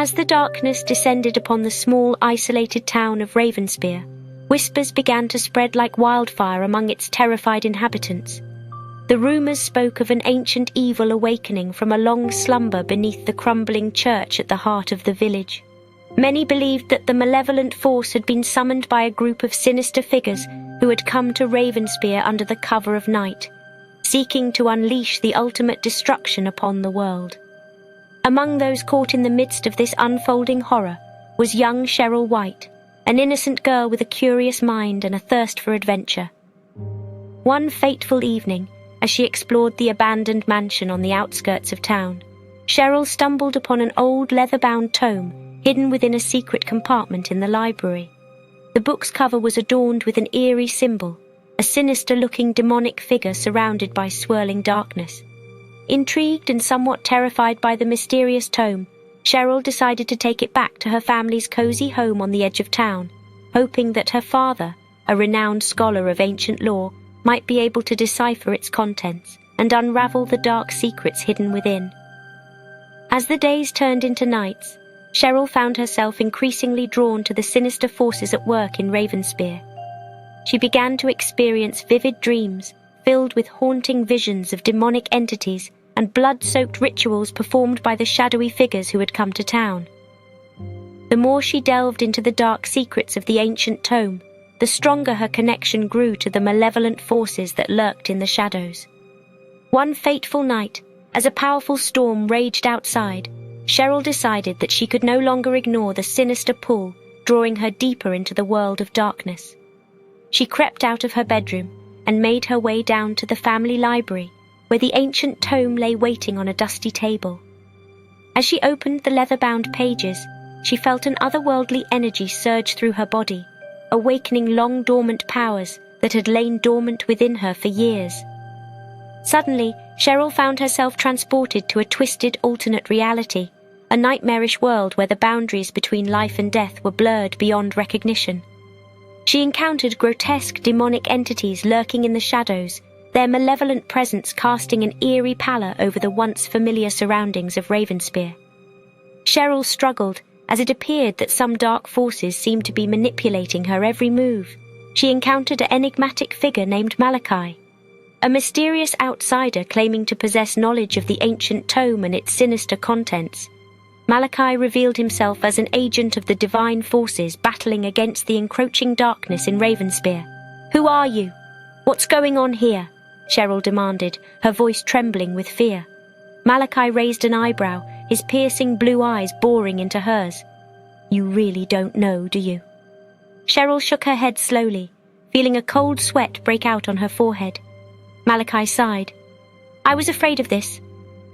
As the darkness descended upon the small, isolated town of Ravenspear, whispers began to spread like wildfire among its terrified inhabitants. The rumours spoke of an ancient evil awakening from a long slumber beneath the crumbling church at the heart of the village. Many believed that the malevolent force had been summoned by a group of sinister figures who had come to Ravenspear under the cover of night, seeking to unleash the ultimate destruction upon the world. Among those caught in the midst of this unfolding horror was young Cheryl White, an innocent girl with a curious mind and a thirst for adventure. One fateful evening, as she explored the abandoned mansion on the outskirts of town, Cheryl stumbled upon an old leather-bound tome hidden within a secret compartment in the library. The book's cover was adorned with an eerie symbol, a sinister-looking demonic figure surrounded by swirling darkness. Intrigued and somewhat terrified by the mysterious tome, Cheryl decided to take it back to her family's cozy home on the edge of town, hoping that her father, a renowned scholar of ancient lore, might be able to decipher its contents and unravel the dark secrets hidden within. As the days turned into nights, Cheryl found herself increasingly drawn to the sinister forces at work in Ravenspear. She began to experience vivid dreams filled with haunting visions of demonic entities and blood-soaked rituals performed by the shadowy figures who had come to town. The more she delved into the dark secrets of the ancient tome, the stronger her connection grew to the malevolent forces that lurked in the shadows. One fateful night, as a powerful storm raged outside, Cheryl decided that she could no longer ignore the sinister pull drawing her deeper into the world of darkness. She crept out of her bedroom and made her way down to the family library, where the ancient tome lay waiting on a dusty table. As she opened the leather-bound pages, she felt an otherworldly energy surge through her body, awakening long-dormant powers that had lain dormant within her for years. Suddenly, Cheryl found herself transported to a twisted alternate reality, a nightmarish world where the boundaries between life and death were blurred beyond recognition. She encountered grotesque demonic entities lurking in the shadows, their malevolent presence casting an eerie pallor over the once familiar surroundings of Ravenspear. Cheryl struggled, as it appeared that some dark forces seemed to be manipulating her every move. She encountered an enigmatic figure named Malachi, a mysterious outsider claiming to possess knowledge of the ancient tome and its sinister contents. Malachi revealed himself as an agent of the divine forces battling against the encroaching darkness in Ravenspear. "Who are you? What's going on here?" Cheryl demanded, her voice trembling with fear. Malachi raised an eyebrow, his piercing blue eyes boring into hers. "You really don't know, do you?" Cheryl shook her head slowly, feeling a cold sweat break out on her forehead. Malachi sighed. "I was afraid of this.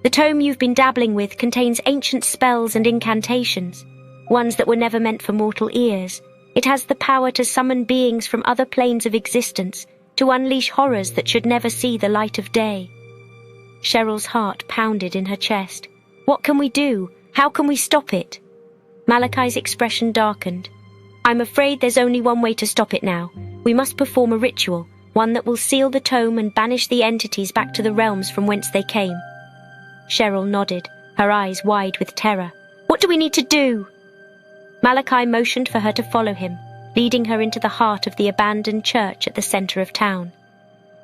The tome you've been dabbling with contains ancient spells and incantations, ones that were never meant for mortal ears. It has the power to summon beings from other planes of existence, to unleash horrors that should never see the light of day." Cheryl's heart pounded in her chest. "What can we do? How can we stop it?" Malachi's expression darkened. "I'm afraid there's only one way to stop it now. We must perform a ritual, one that will seal the tome and banish the entities back to the realms from whence they came." Cheryl nodded, her eyes wide with terror. "What do we need to do?" Malachi motioned for her to follow him, leading her into the heart of the abandoned church at the center of town.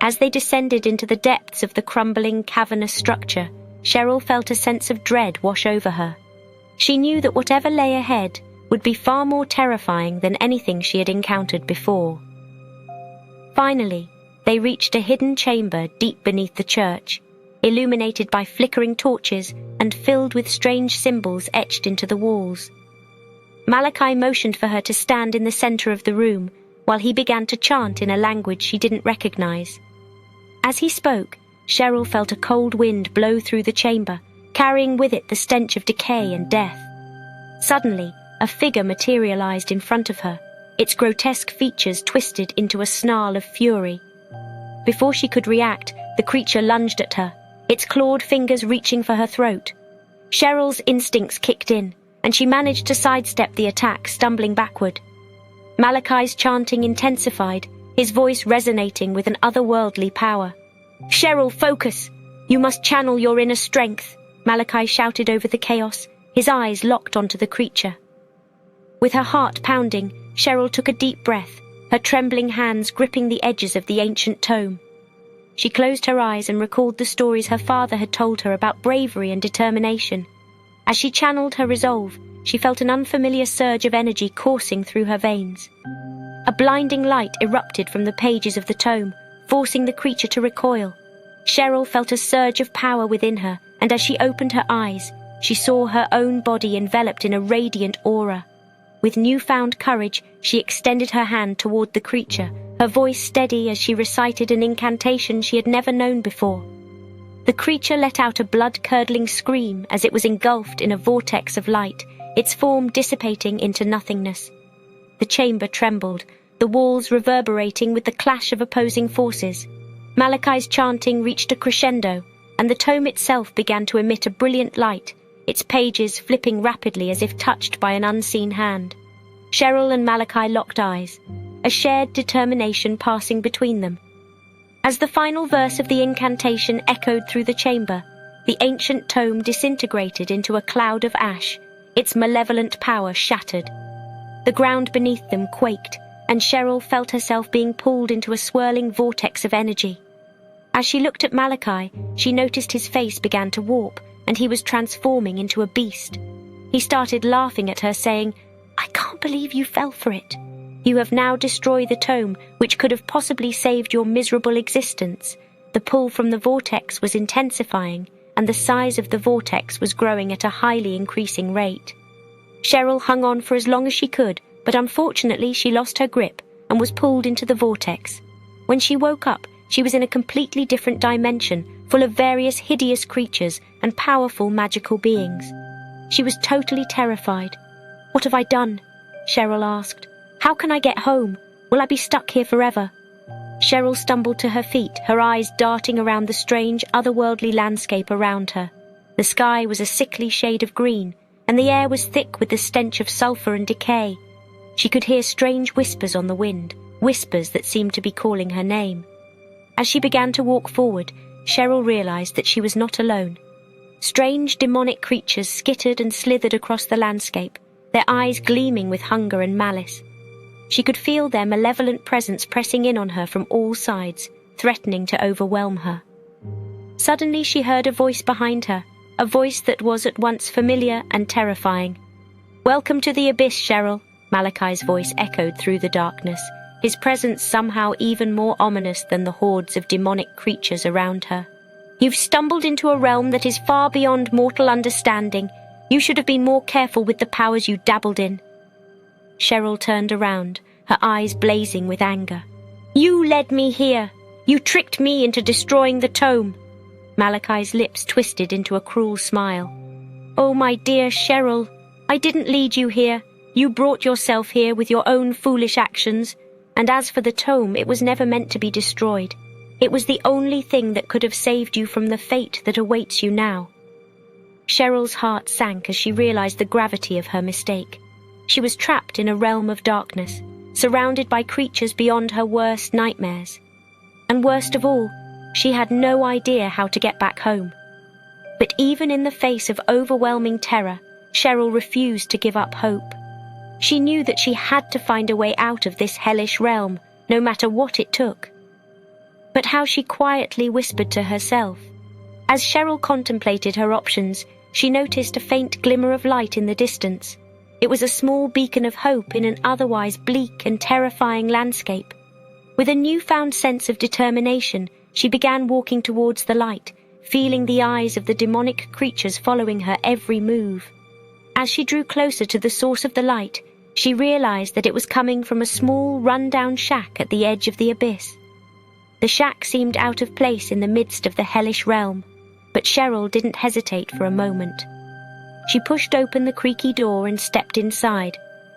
As they descended into the depths of the crumbling, cavernous structure, Cheryl felt a sense of dread wash over her. She knew that whatever lay ahead would be far more terrifying than anything she had encountered before. Finally, they reached a hidden chamber deep beneath the church, illuminated by flickering torches and filled with strange symbols etched into the walls. Malachi motioned for her to stand in the center of the room while he began to chant in a language she didn't recognize. As he spoke, Cheryl felt a cold wind blow through the chamber, carrying with it the stench of decay and death. Suddenly, a figure materialized in front of her, its grotesque features twisted into a snarl of fury. Before she could react, the creature lunged at her, its clawed fingers reaching for her throat. Cheryl's instincts kicked in, and she managed to sidestep the attack, stumbling backward. Malachi's chanting intensified, his voice resonating with an otherworldly power. "Cheryl, focus! You must channel your inner strength," Malachi shouted over the chaos, His eyes locked onto the creature. With her heart pounding, Cheryl took a deep breath, her trembling hands gripping the edges of the ancient tome. She closed her eyes and recalled the stories her father had told her about bravery and determination. As she channeled her resolve, she felt an unfamiliar surge of energy coursing through her veins. A blinding light erupted from the pages of the tome, forcing the creature to recoil. Cheryl felt a surge of power within her, and as she opened her eyes, she saw her own body enveloped in a radiant aura. With newfound courage, she extended her hand toward the creature, her voice steady as she recited an incantation she had never known before. The creature let out a blood-curdling scream as it was engulfed in a vortex of light, its form dissipating into nothingness. The chamber trembled, the walls reverberating with the clash of opposing forces. Malachi's chanting reached a crescendo, and the tome itself began to emit a brilliant light, its pages flipping rapidly as if touched by an unseen hand. Cheryl and Malachi locked eyes, a shared determination passing between them. As the final verse of the incantation echoed through the chamber, the ancient tome disintegrated into a cloud of ash, its malevolent power shattered. The ground beneath them quaked, and Cheryl felt herself being pulled into a swirling vortex of energy. As she looked at Malachi, she noticed his face began to warp, and he was transforming into a beast. He started laughing at her, saying, "I can't believe you fell for it. You have now destroyed the tome, which could have possibly saved your miserable existence." The pull from the vortex was intensifying, and the size of the vortex was growing at a highly increasing rate. Cheryl hung on for as long as she could, but unfortunately she lost her grip and was pulled into the vortex. When she woke up, she was in a completely different dimension, full of various hideous creatures and powerful magical beings. She was totally terrified. "What have I done?" Cheryl asked. "How can I get home? Will I be stuck here forever?" Cheryl stumbled to her feet, her eyes darting around the strange, otherworldly landscape around her. The sky was a sickly shade of green, and the air was thick with the stench of sulphur and decay. She could hear strange whispers on the wind, whispers that seemed to be calling her name. As she began to walk forward, Cheryl realized that she was not alone. Strange demonic creatures skittered and slithered across the landscape, their eyes gleaming with hunger and malice. She could feel their malevolent presence pressing in on her from all sides, threatening to overwhelm her. Suddenly she heard a voice behind her, a voice that was at once familiar and terrifying. "Welcome to the abyss, Cheryl," Malachi's voice echoed through the darkness, his presence somehow even more ominous than the hordes of demonic creatures around her. "You've stumbled into a realm that is far beyond mortal understanding. You should have been more careful with the powers you dabbled in." Cheryl turned around, her eyes blazing with anger. "You led me here. You tricked me into destroying the tome." Malachi's lips twisted into a cruel smile. "Oh, my dear Cheryl, I didn't lead you here. You brought yourself here with your own foolish actions. And as for the tome, it was never meant to be destroyed. It was the only thing that could have saved you from the fate that awaits you now." Cheryl's heart sank as she realized the gravity of her mistake. She was trapped in a realm of darkness, surrounded by creatures beyond her worst nightmares. And worst of all, she had no idea how to get back home. But even in the face of overwhelming terror, Cheryl refused to give up hope. She knew that she had to find a way out of this hellish realm, no matter what it took. But how she quietly whispered to herself. As Cheryl contemplated her options, she noticed a faint glimmer of light in the distance. It was a small beacon of hope in an otherwise bleak and terrifying landscape. With a newfound sense of determination, she began walking towards the light, feeling the eyes of the demonic creatures following her every move. As she drew closer to the source of the light, she realized that it was coming from a small, run-down shack at the edge of the abyss. The shack seemed out of place in the midst of the hellish realm, but Cheryl didn't hesitate for a moment. She pushed open the creaky door and stepped inside,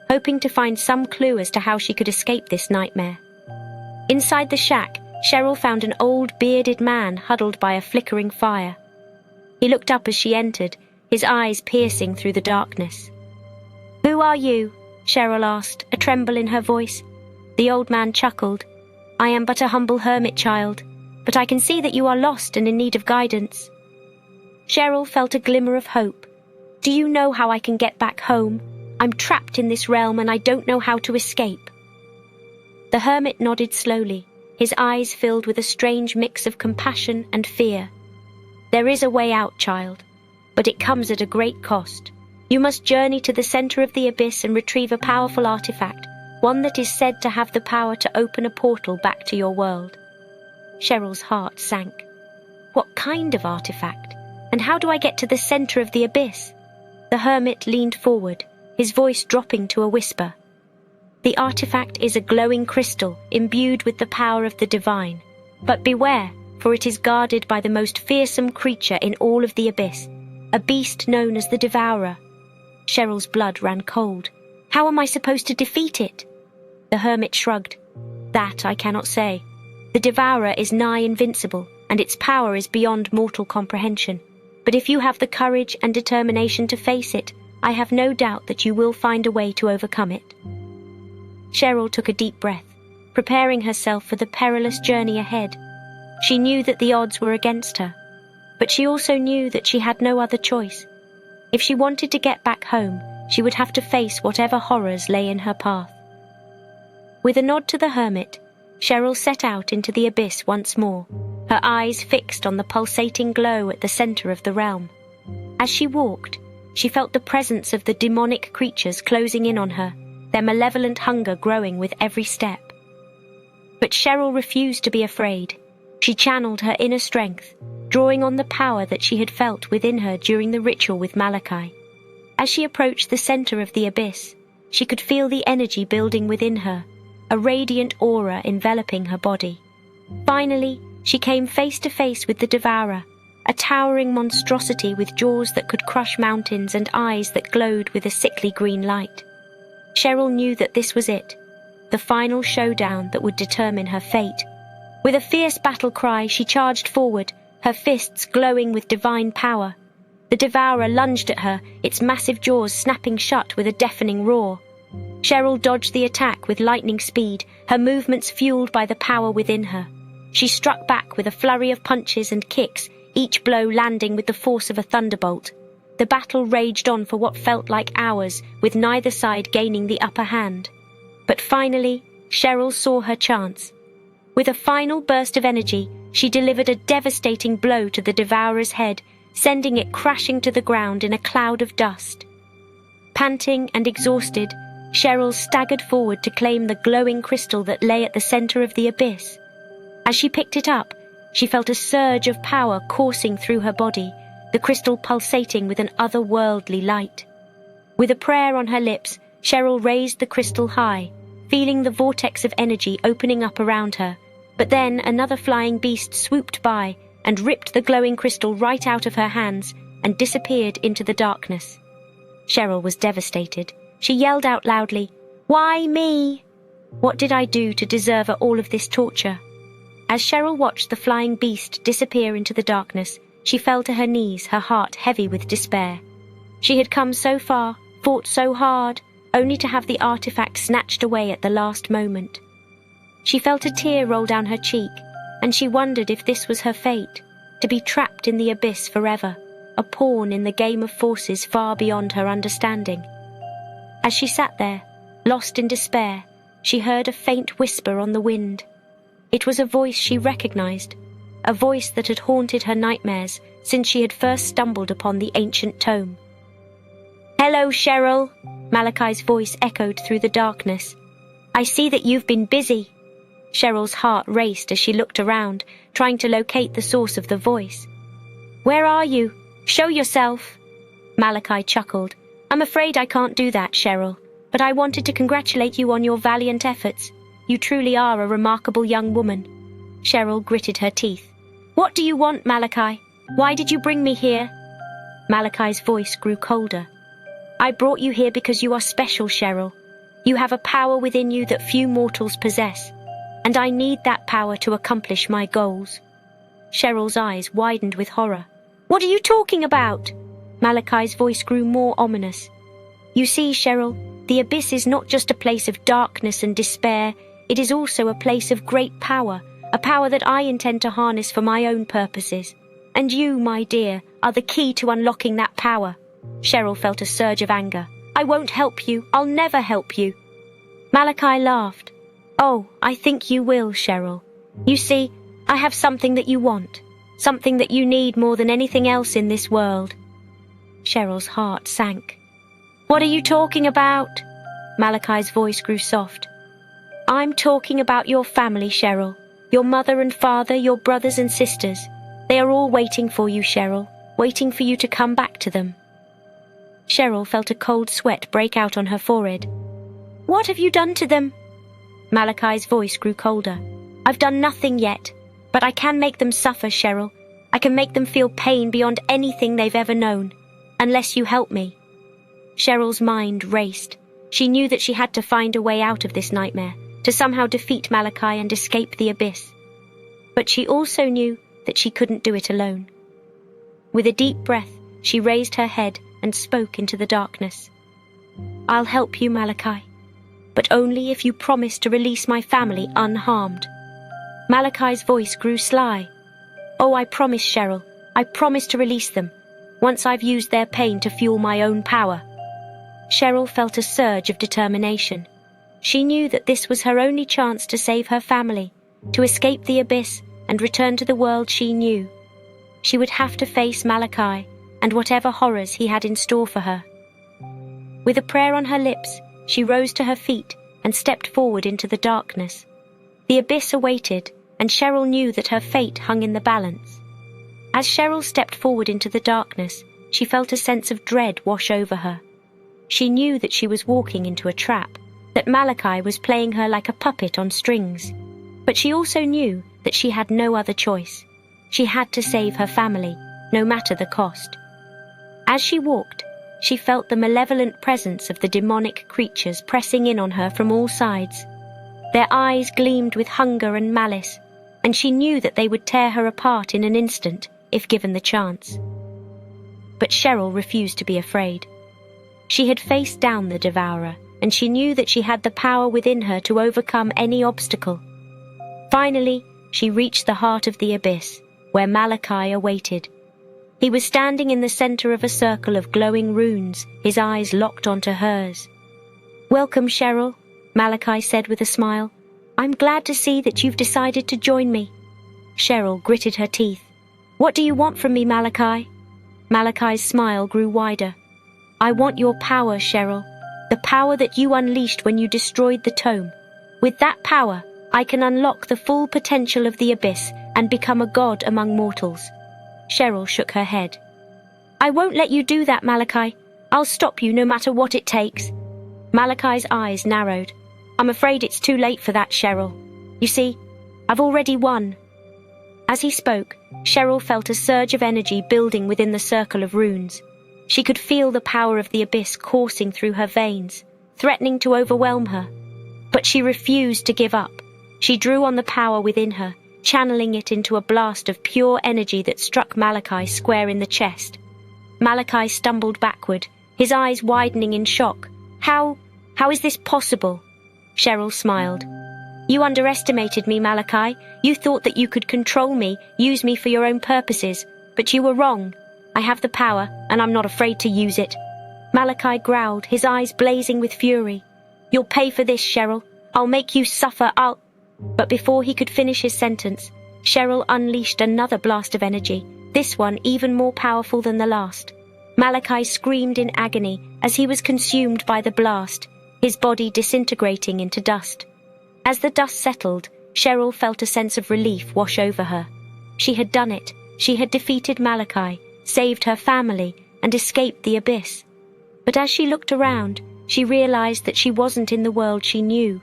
hoping to find some clue as to how she could escape this nightmare. Inside the shack, Cheryl found an old, bearded man huddled by a flickering fire. He looked up as she entered, his eyes piercing through the darkness. "Who are you?" Cheryl asked, a tremble in her voice. The old man chuckled. "I am but a humble hermit, child, but I can see that you are lost and in need of guidance." Cheryl felt a glimmer of hope. Do you know how I can get back home? I'm trapped in this realm and I don't know how to escape." The hermit nodded slowly, his eyes filled with a strange mix of compassion and fear. "There is a way out, child, but it comes at a great cost. You must journey to the center of the abyss and retrieve a powerful artifact, one that is said to have the power to open a portal back to your world." Cheryl's heart sank. What kind of artifact? And how do I get to the center of the abyss? The hermit leaned forward, his voice dropping to a whisper. "The artifact is a glowing crystal imbued with the power of the divine. But beware, for it is guarded by the most fearsome creature in all of the abyss, a beast known as the Devourer." Cheryl's blood ran cold. "How am I supposed to defeat it?" The hermit shrugged. "That I cannot say. The Devourer is nigh invincible, and its power is beyond mortal comprehension. But if you have the courage and determination to face it, I have no doubt that you will find a way to overcome it." Cheryl took a deep breath, preparing herself for the perilous journey ahead. She knew that the odds were against her, but she also knew that she had no other choice. If she wanted to get back home, she would have to face whatever horrors lay in her path. With a nod to the hermit, Cheryl set out into the abyss once more, her eyes fixed on the pulsating glow at the center of the realm. As she walked, she felt the presence of the demonic creatures closing in on her, their malevolent hunger growing with every step. But Cheryl refused to be afraid. She channeled her inner strength, drawing on the power that she had felt within her during the ritual with Malachi. As she approached the center of the abyss, she could feel the energy building within her, a radiant aura enveloping her body. Finally, she came face to face with the Devourer, a towering monstrosity with jaws that could crush mountains and eyes that glowed with a sickly green light. Cheryl knew that this was it, the final showdown that would determine her fate. With a fierce battle cry, she charged forward, her fists glowing with divine power. The Devourer lunged at her, its massive jaws snapping shut with a deafening roar. Cheryl dodged the attack with lightning speed, her movements fueled by the power within her. She struck back with a flurry of punches and kicks, each blow landing with the force of a thunderbolt. The battle raged on for what felt like hours, with neither side gaining the upper hand. But finally, Cheryl saw her chance. With a final burst of energy, she delivered a devastating blow to the Devourer's head, sending it crashing to the ground in a cloud of dust. Panting and exhausted, Cheryl staggered forward to claim the glowing crystal that lay at the center of the abyss. As she picked it up, she felt a surge of power coursing through her body, the crystal pulsating with an otherworldly light. With a prayer on her lips, Cheryl raised the crystal high, feeling the vortex of energy opening up around her. But then another flying beast swooped by and ripped the glowing crystal right out of her hands and disappeared into the darkness. Cheryl was devastated. She yelled out loudly, "Why me? What did I do to deserve all of this torture?" As Cheryl watched the flying beast disappear into the darkness, she fell to her knees, her heart heavy with despair. She had come so far, fought so hard, only to have the artifact snatched away at the last moment. She felt a tear roll down her cheek, and she wondered if this was her fate, to be trapped in the abyss forever, a pawn in the game of forces far beyond her understanding. As she sat there, lost in despair, she heard a faint whisper on the wind. It was a voice she recognized, a voice that had haunted her nightmares since she had first stumbled upon the ancient tome. "Hello, Cheryl," Malachi's voice echoed through the darkness. "I see that you've been busy." Cheryl's heart raced as she looked around, trying to locate the source of the voice. "Where are you? Show yourself." Malachi chuckled. "I'm afraid I can't do that, Cheryl, but I wanted to congratulate you on your valiant efforts. You truly are a remarkable young woman." Cheryl gritted her teeth. "What do you want, Malachi? Why did you bring me here?" Malachi's voice grew colder. "I brought you here because you are special, Cheryl. You have a power within you that few mortals possess, and I need that power to accomplish my goals." Cheryl's eyes widened with horror. "What are you talking about?" Malachi's voice grew more ominous. "You see, Cheryl, the abyss is not just a place of darkness and despair, it is also a place of great power, a power that I intend to harness for my own purposes. And you, my dear, are the key to unlocking that power." Cheryl felt a surge of anger. "I won't help you. I'll never help you." Malachi laughed. "Oh, I think you will, Cheryl. You see, I have something that you want, something that you need more than anything else in this world." Cheryl's heart sank. "What are you talking about?" Malachi's voice grew soft. "I'm talking about your family, Cheryl. Your mother and father, your brothers and sisters. They are all waiting for you, Cheryl, waiting for you to come back to them." Cheryl felt a cold sweat break out on her forehead. "What have you done to them?" Malachi's voice grew colder. "I've done nothing yet, but I can make them suffer, Cheryl. I can make them feel pain beyond anything they've ever known, unless you help me." Cheryl's mind raced. She knew that she had to find a way out of this nightmare, to somehow defeat Malachi and escape the abyss. But she also knew that she couldn't do it alone. With a deep breath, she raised her head and spoke into the darkness. "I'll help you, Malachi, but only if you promise to release my family unharmed." Malachi's voice grew sly. "Oh, I promise, Cheryl. I promise to release them, once I've used their pain to fuel my own power." Cheryl felt a surge of determination. She knew that this was her only chance to save her family, to escape the abyss and return to the world she knew. She would have to face Malachi and whatever horrors he had in store for her. With a prayer on her lips, she rose to her feet and stepped forward into the darkness. The abyss awaited, and Cheryl knew that her fate hung in the balance. As Cheryl stepped forward into the darkness, she felt a sense of dread wash over her. She knew that she was walking into a trap, that Malachi was playing her like a puppet on strings. But she also knew that she had no other choice. She had to save her family, no matter the cost. As she walked, she felt the malevolent presence of the demonic creatures pressing in on her from all sides. Their eyes gleamed with hunger and malice, and she knew that they would tear her apart in an instant if given the chance. But Cheryl refused to be afraid. She had faced down the Devourer, and she knew that she had the power within her to overcome any obstacle. Finally, she reached the heart of the abyss, where Malachi awaited. He was standing in the center of a circle of glowing runes, his eyes locked onto hers. "Welcome, Cheryl," Malachi said with a smile. "I'm glad to see that you've decided to join me." Cheryl gritted her teeth. "What do you want from me, Malachi?" Malachi's smile grew wider. "I want your power, Cheryl, the power that you unleashed when you destroyed the tome. With that power, I can unlock the full potential of the abyss and become a god among mortals." Cheryl shook her head. "I won't let you do that, Malachi. I'll stop you no matter what it takes." Malachi's eyes narrowed. "I'm afraid it's too late for that, Cheryl. You see, I've already won." As he spoke, Cheryl felt a surge of energy building within the circle of runes. She could feel the power of the abyss coursing through her veins, threatening to overwhelm her. But she refused to give up. She drew on the power within her, channeling it into a blast of pure energy that struck Malachi square in the chest. Malachi stumbled backward, his eyes widening in shock. How is this possible?" Cheryl smiled. "You underestimated me, Malachi. You thought that you could control me, use me for your own purposes, but you were wrong. I have the power, and I'm not afraid to use it." Malachi growled, his eyes blazing with fury. "You'll pay for this, Cheryl. I'll make you suffer, But before he could finish his sentence, Cheryl unleashed another blast of energy, this one even more powerful than the last. Malachi screamed in agony as he was consumed by the blast, his body disintegrating into dust. As the dust settled, Cheryl felt a sense of relief wash over her. She had done it. She had defeated Malachi, saved her family, and escaped the abyss. But as she looked around, she realized that she wasn't in the world she knew.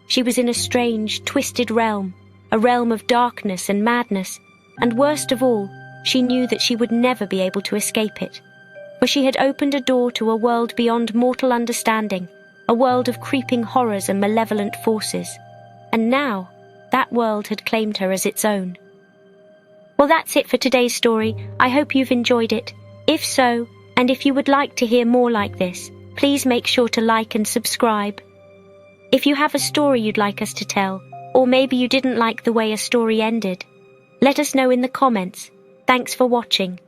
She was in a strange, twisted realm, a realm of darkness and madness, and worst of all, she knew that she would never be able to escape it. For she had opened a door to a world beyond mortal understanding, a world of creeping horrors and malevolent forces. And now, that world had claimed her as its own. Well, that's it for today's story. I hope you've enjoyed it. If so, and if you would like to hear more like this, please make sure to like and subscribe. If you have a story you'd like us to tell, or maybe you didn't like the way a story ended, let us know in the comments. Thanks for watching.